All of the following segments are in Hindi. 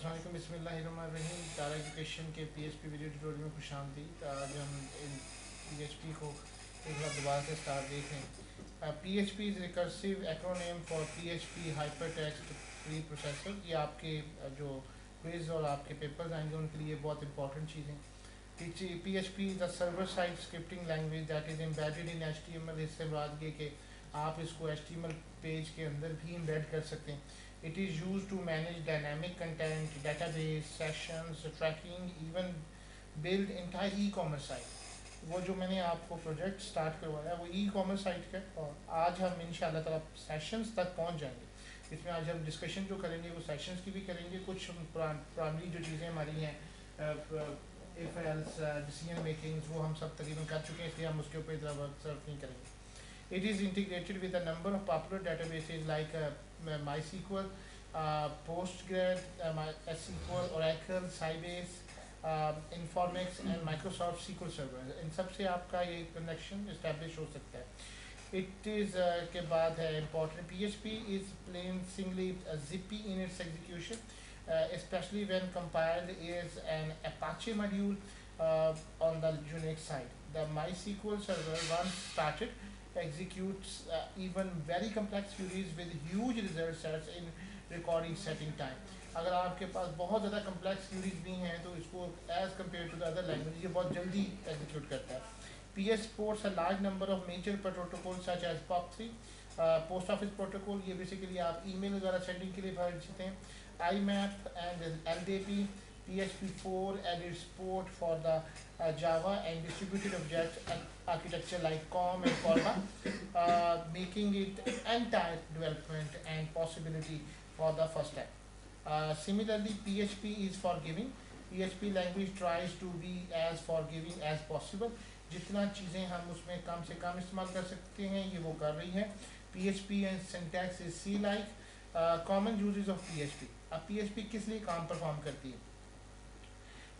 अस्सलाम वालेकुम, बिस्मिल्लाहिर्रहमानिर्रहीम। तारा एजुकेशन के पीएचपी वीडियो ट्यूटोरियल में खुशामदीद। आज हम इन पीएचपी को एक बार दोबारा से स्टार्ट देख रहे हैं। PHP is recursive acronym for PHP hypertext pre processor. ये आपके जो क्विज और आपके पेपर्स आएंगे उनके लिए बहुत इंपॉर्टेंट चीज़ें। PHP the server side scripting language that is embedded in HTML. इससे मुराद ये कि आप इसको एचटीएमएल पेज के अंदर भी एम्बेड कर सकते हैं। It is used to manage dynamic content, database, sessions, tracking, even build entire e-commerce site. वो जो मैंने आपको प्रोजेक्ट स्टार्ट करवाया वो ई-कॉमर्स साइट का, और आज हम इंशाल्लाह ताला सेशंस तक पहुंच जाएंगे। इसमें आज हम डिस्कशन जो करेंगे वो सेशंस की भी करेंगे। कुछ प्राइमरी जो चीज़ें हमारी हैं, इफ एल्स, डिसीजन मेकिंग्स, वो हम सब तकरीबन कर चुके हैं, इसलिए हम उसके ऊपर इतना वर्क सर्फ नहीं करेंगे। It is integrated with a number of popular databases like MySQL, Postgres, MySQL, Oracle, Sybase, Informix and Microsoft SQL Server. इन सब से आपका ये कनेक्शन इस्टेब्लिश हो सकता है। It is के बाद है important. PHP is plain singly zippy in its execution, especially when compiled as an Apache module on the Unix side. The MySQL Server once started executes even very complex queries with huge result sets in recording setting time. अगर आपके पास बहुत ज़्यादा complex queries भी हैं तो इसको as compared to the other language ये बहुत जल्दी execute करता है. PS supports a large number of major protocols such as POP3, post office protocol, ये basically आप email वगैरह sending के लिए भेजते हैं. IMAP and LDAP, PHP4 added support for the Java and distributed object architecture like COM and Forma, making it entire development and possibility for the first time. Similarly, PHP is forgiving. PHP language tries to be as forgiving as possible. जितना चीज़ें हम उसमें कम से कम इस्तेमाल कर सकते हैं ये वो कर रही है. PHP and syntax is C-like. Common uses of PHP. अब PHP किस लिए काम परफॉर्म करती है?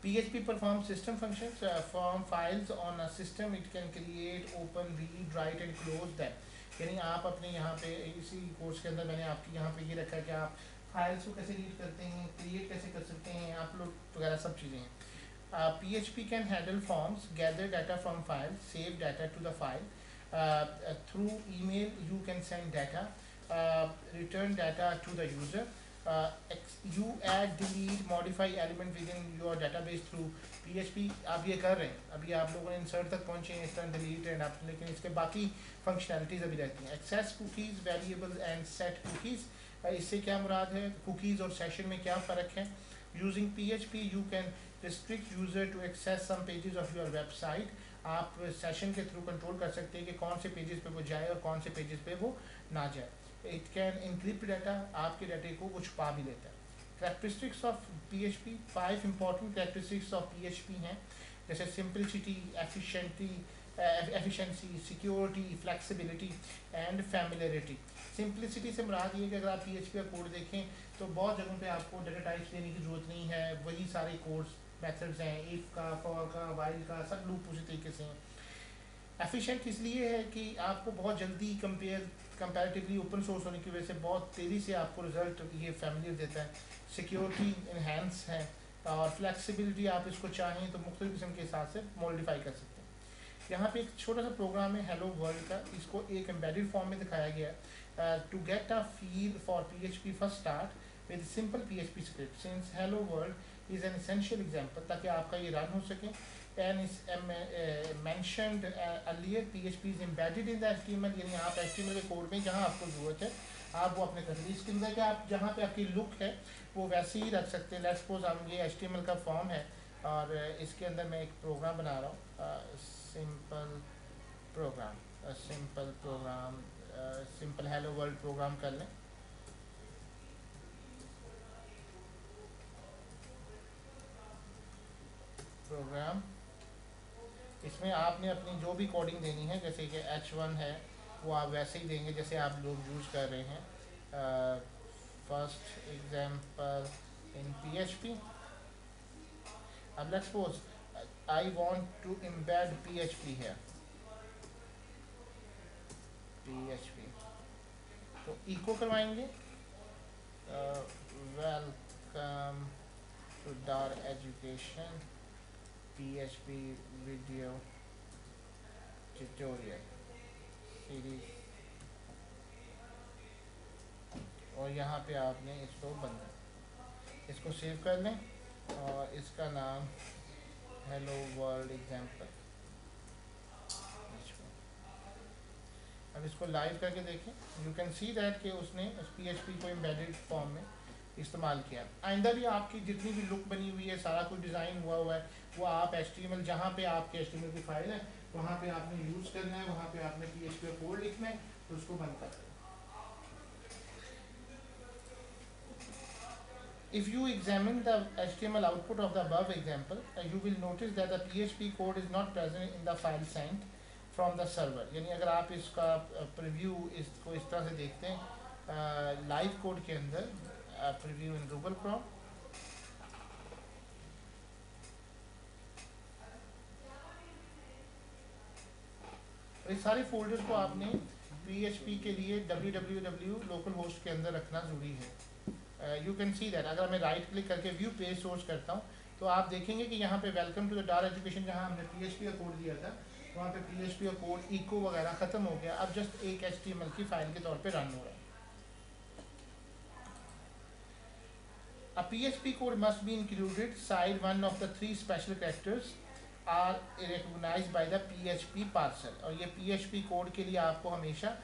PHP performs system functions from files on a system. It can create, open, read, write and close them. यानी आप अपने यहाँ पे इसी कोर्स के अंदर मैंने आपकी यहाँ पे ये रखा है कि आप फाइल्स को कैसे रीड करते हैं, क्रिएट कैसे कर सकते हैं, अपलोड वगैरह सब चीज़ें हैं. PHP can handle forms, gather data from files, save data to the file. Through email you can send data, return data to the user. You add, delete, modify element within your database through PHP. आप ये कर रहे हैं, अभी आप लोगों ने इंसर्ट तक पहुँचे हैं, इस तरह डिलीट एंड आप, लेकिन इसके बाकी फंक्शनैलिटीज़ अभी रहती हैं. Access cookies, variables and set cookies. इससे क्या मुराद है? कुकीज़ और सेशन में क्या फ़र्क है? Using PHP you can restrict user to access some pages of your website. आप सेशन के थ्रू कंट्रोल कर सकते हैं कि कौन से पेजेस पे वो जाए और कौन से पेजेस पे वो ना जाए. It can encrypt data, आपके डाटे को वो छुपा भी लेता है. Characteristics of PHP, 5 important characteristics of PHP हैं, जैसे simplicity, efficiency, security, flexibility and familiarity. Simplicity से मुराद ये कि अगर आप PHP का कोड देखें तो बहुत जगहों पे आपको डाटा टाइप्स देने की ज़रूरत नहीं है, वही सारे कोड्स मेथड्स हैं, if का, for का, while का, सब लूप उसी तरीके से हैं. एफिशिएंट इसलिए है कि आपको बहुत जल्दी कंपैरेटिवली ओपन सोर्स होने की वजह से बहुत तेज़ी से आपको रिजल्ट ये फैमिलियर देता है. सिक्योरिटी इन्हेंस है और फ्लेक्सिबिलिटी, आप इसको चाहें तो मुख्तलिफ किस्म के हिसाब से मॉडिफाई कर सकते हैं. यहाँ पे एक छोटा सा प्रोग्राम है हेलो वर्ल्ड का, इसको एक एम्बेडेड फॉर्म में दिखाया गया है. To get a feel for PHP first start with simple PHP script since hello world is an essential example, ताकि आपका ये रन हो सके. And is mentioned earlier, PHP is embedded in the HTML. यानी आप HTML के कोड में जहाँ आपको ज़रूरत है आप वो अपने तस्वीर के अंदर कि आप जहाँ पे आपकी लुक है वो वैसे ही रख सकते हैं. लेट्स सपोज हम ये HTML का फॉर्म है और इसके अंदर मैं एक प्रोग्राम बना रहा हूँ, simple program, simple hello world program कर लें. प्रोग्राम, इसमें आपने अपनी जो भी कोडिंग देनी है, जैसे कि H1 है वो आप वैसे ही देंगे जैसे आप लोग यूज़ कर रहे हैं. First example in PHP. अब let's suppose I want to embed PHP है, PHP तो इको करवाएंगे welcome to Dar Education PHP video tutorial series, और यहाँ पे आपने इसको बनना, इसको सेव कर लें और इसका नाम हेलो वर्ल्ड एग्जाम्पल। अब इसको लाइव करके देखें, यू कैन सी दैट कि उसने उस PHP को एम्बेडेड फॉर्म में इस्तेमाल किया। आइंदा भी आपकी जितनी भी लुक बनी हुई है, सारा कुछ डिज़ाइन हुआ हुआ है, वो आप HTML जहाँ पे आपके HTML की फाइल है वहाँ पे आपने यूज़ करना है, वहाँ पे आपने PHP का कोड लिखना है, तो उसको बंद कर दें। If you examine the HTML output of the above example, you will notice that the PHP code is not present in the file sent from the server। यानी अगर आप इसका प्रीव्यू इसको इस तरह से देखते हैं लाइव कोड के अंदर, प्रीव्यू इन गूगल क्रोम, इस सारे फोल्डर्स को आपने PHP के लिए www लोकल होस्ट के अंदर रखना ज़रूरी है। यू कैन सी दैट, अगर मैं राइट क्लिक करके व्यू पेज सोर्स करता हूँ तो आप देखेंगे कि यहाँ पे welcome to the Dar education जहाँ हमने PHP का कोड दिया था, वहाँ पे PHP का कोड इको वगैरह ख़त्म हो गया, अब जस्ट एक HTML की फाइल के तौर पे रन हो रहा है। A PHP code must be included side one of the three special characters are recognized by the PHP parser। और ये PHP कोड के लिए आपको हमेशा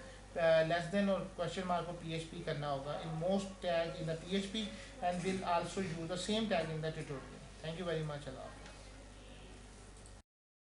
लेस देन और क्वेश्चन मार्क को PHP करना होगा in most tag in the PHP and will also use the same tag in the tutorial। Thank you very much। Allah।